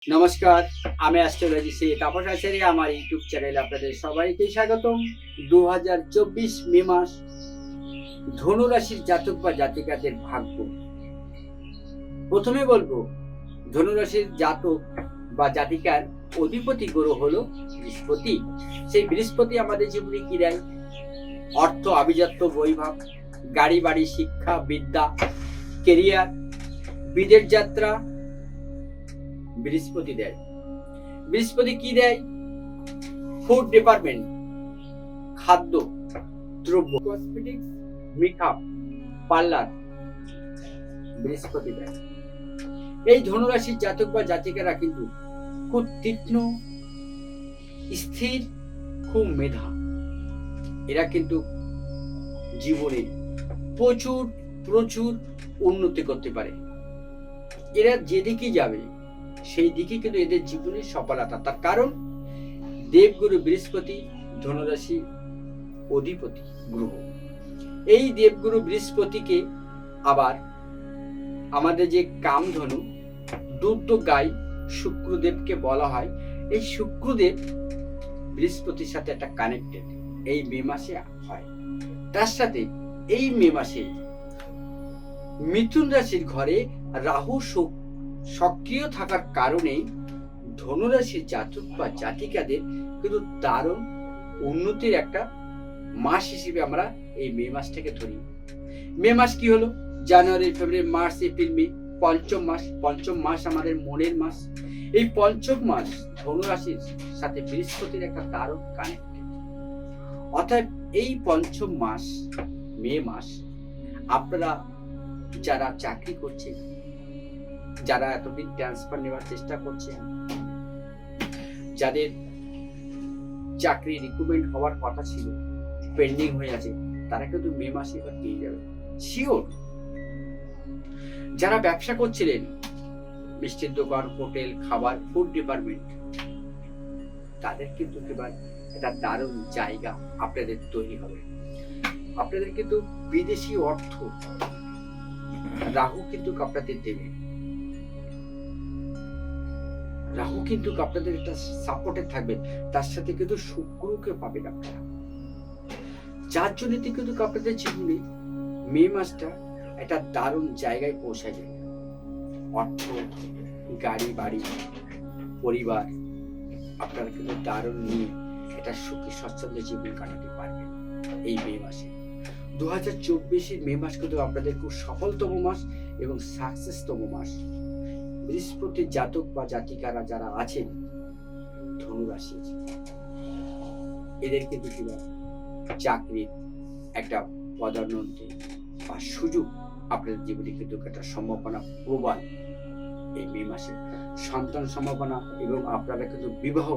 নমস্কার, আমি অ্যাস্ট্রোলজি সে তাপস আচার্য। আমার ইউটিউব চ্যানেলে আপনাদের সবাইকে স্বাগতম। 2024 মে মাস ধনু রাশির জাতক বা জাতিকাদের ভাগ্য। প্রথমে বলবো, ধনু রাশির জাতক বা জাতিকার অধিপতি গ্রহ হলো বৃহস্পতি। সেই বৃহস্পতি আমাদের জীবনে কি দেয়? অর্থ, আভিজাত্য, বৈভব, গাড়ি বাড়ি, শিক্ষা, বিদ্যা, কেরিয়ার, বিদেশ যাত্রা বৃহস্পতি দেয়। বৃহস্পতি কি দেয়? ফুড ডিপার্টমেন্ট, খাদ্য দ্রব্য, কসমেটিক্স, মেকআপ, পার্লার বৃহস্পতি দেয়। এই ধনুরাশির জাতক বা জাতিকারা কিন্তু খুব তীক্ষ্ণ, স্থির, খুব মেধা। এরা কিন্তু জীবনে প্রচুর প্রচুর উন্নতি করতে পারে। এরা যেদিকে যাবে সেই দিকে কিন্তু এদের জীবনের সফলতা। তার কারণ দেবগুরু বৃহস্পতি ধনুরাশি অধিপতি গ্রহ। এই দেবগুরু বৃহস্পতিকে আবার আমাদের যে কামধনু দুর্দ গাই শুক্রদেবকে বলা হয়। এই শুক্রদেব বৃহস্পতির সাথে একটা কানেক্টেড এই মে মাসে হয়। তার সাথে এই মে মাসে মিথুন রাশির ঘরে রাহু সক্রিয় থাকার কারণে ধনুরাশির জাতক বা জাতিকাদের কিন্তু দারুণ উন্নতির একটা মাস হিসেবে আমরা এই মে মাসটাকে ধরি। মে মাস কি হলো? জানুয়ারি, ফেব্রুয়ারি, মার্চ, এপ্রিল, মে, পঞ্চম মাস। পঞ্চম মাস আমাদের মনের মাস। এই পঞ্চম মাস ধনুরাশির সাথে বৃহস্পতির একটা দারুণ কানেক্টেড। অর্থাৎ এই পঞ্চম মাস মে মাস আপনারা যারা চাকরি করছেন, যারা এতদিন ট্রান্সফার নেওয়ার চেষ্টা করছেন, যাদের চাকরি রিক্রুটমেন্ট হওয়ার কথা ছিল, পেন্ডিং হয়ে আছে, তারা কিন্তু মে মাসে এবার পেয়ে যাবে শিওর। যারা ব্যবসা করছিলেন, মিষ্টির দোকান, হোটেল, খাবার, ফুড ডিপার্টমেন্ট, তাদের কিন্তু এবার একটা দারুণ জায়গা আপনাদের তৈরি হবে। আপনাদের কিন্তু বিদেশি অর্থ রাহু কিন্তু আপনাদের দেবে। রাহু কিন্তু আপনাদের একটা সাপোর্টে থাকবে। তার সাথে কিন্তু শুক্রকে পাবেন আপনারা, যার জন্য কিন্তু আপনাদের জীবনে মে মাসটা একটা দারুণ জায়গায় পৌঁছায় যাবে। অর্থ, গাড়ি বাড়ি, পরিবার আপনারা কিন্তু দারুণ নিয়ে একটা সুখী স্বচ্ছন্দ্য জীবন কাটাতে পারবেন এই মে মাসে। 2024 মে মাস কিন্তু আপনাদের খুব সফলতম মাস এবং সাকসেসতম মাস। বৃহস্পতির জাতক বা জাতিকারা যারা আছেন ধনুরাশি, এদের কিন্তু চাকরির একটা পদোন্নতি বা সুযোগ আপনাদের জীবনে কিন্তু একটা সম্ভাবনা প্রবল এই মে মাসে। সন্তান সম্ভাবনা এবং আপনারা কিন্তু বিবাহ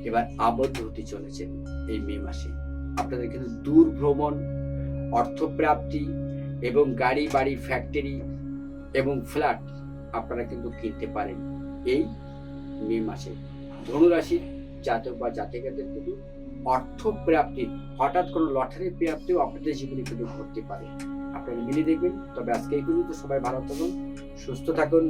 এবার আবদ্ধ হতে চলেছেন এই মে মাসে। আপনাদের কিন্তু দূর ভ্রমণ, অর্থপ্রাপ্তি এবং গাড়ি বাড়ি, ফ্যাক্টরি এবং ফ্ল্যাট আপনারা কিন্তু কিনতে পারেন এই মে মাসে। ধনুরাশির জাতক বা জাতিকাদের কিন্তু অর্থ প্রাপ্তি, হঠাৎ কোনো লটারি প্রাপ্তিও আপনাদের জীবনে কিন্তু ঘটতে পারে। আপনারা মিলে দেখবেন। তবে আজকে এই পর্যন্ত, সবাই ভালো থাকুন, সুস্থ থাকুন।